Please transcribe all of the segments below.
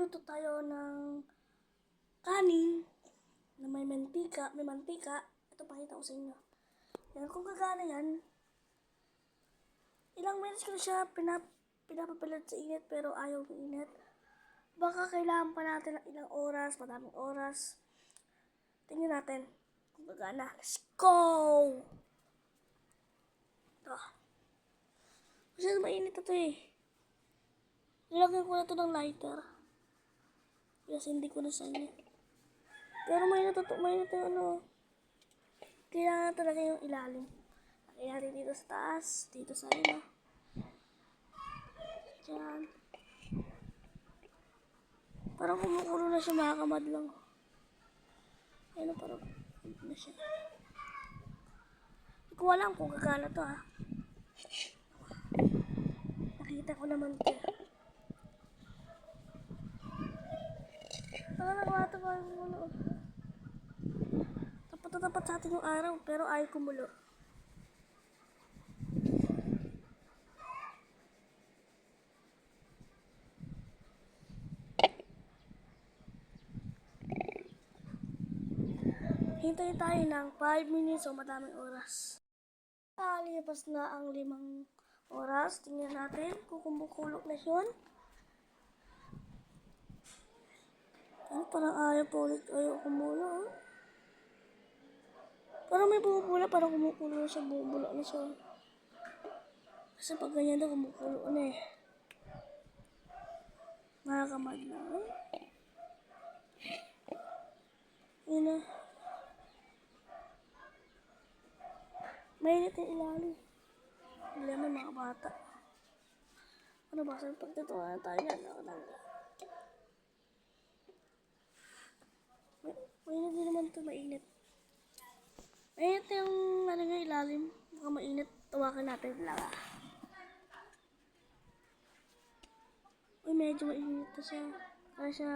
magluluto tayo ng kanin na may mantika. Ito, pakita ko sa inyo. Yan, kung gagana yan, ilang minutes ko na siya pinapapalit sa init pero ayaw ng init. Baka kailangan pa natin ng ilang oras, madaming oras. Tingnan natin kung gagana. Let's go! Ito. Kasi mainit ito eh. Nilagyan ko na ito ng lighter. Yes, hindi ko na sa inyo. Pero mainit yung ano. Kailangan talaga yung ilalim. Kaya dito sa taas, dito sa inyo. Diyan. Parang kumukulo na siya, makakamad lang. Ayun na, parang na siya. Hindi ko alam kung gagana to ha. Nakita ko naman ito. Nakakawata ko yung mulo. Tapat na tapat sa atin yung araw, pero ayaw kumulo. Hintayin tayo ng 5 minutes o madaming oras. Lipas na ang 5 oras. Tingnan natin kung kumukulog na yun. Parang ayaw po ulit. Ayaw kumulo. Parang may bumubula. Parang kumukulo na siya. Bumubula na siya. Kasi pag ganyan daw kumukulo na eh. Nakakamad na. Yun na. Mainit yung ilalim. Ilalim mga bata. Ano ba? Sa pagtatuwa na tayo yan. Mainit din naman ito. Mainit. Mainit yung ano nga ilalim. Baka mainit. Tawakan natin lang. Uy, medyo mainit na siya. Kaya siya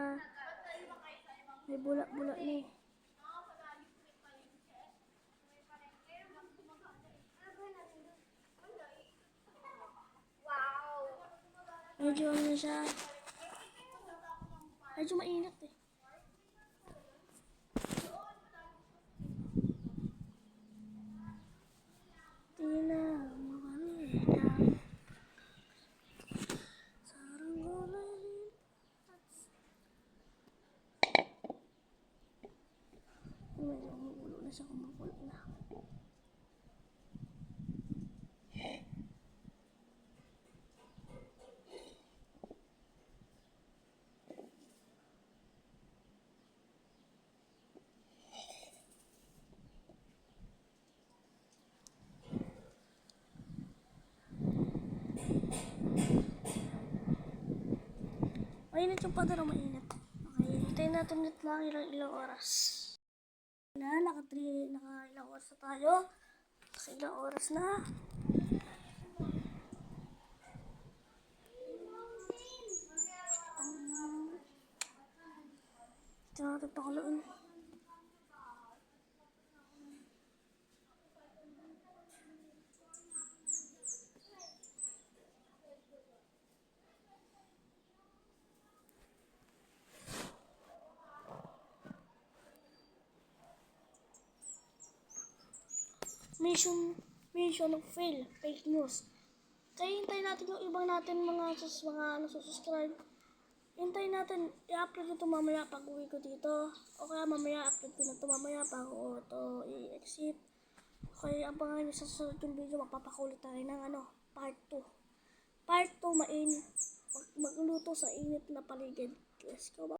may bulak-bulak na eh. Medyo ano siya. Medyo mainit eh. Tingnan na. Mabalita. Sarang gulay. Medyo kumukulo na siya. Kumukulo na. Mainit yung padaro, mainit. Okay, hintayin natin ulit lang ilang oras. Naka ilang oras na tayo. Kasi ilang oras na. Ito natin pakuluin. Mission of fail, fake news. Kaya hintayin natin yung ibang natin mga nagsusubscribe. Hintayin natin, i-upload ito mamaya pag uwi ko dito. O kaya mamaya upload ko na ito mamaya pag ito i-exit. Okay, abangan nyo sa susunod yung video, magpapakulit tayo ng part 2. Part 2, mainit. Magluto sa init na paligid. Let's go.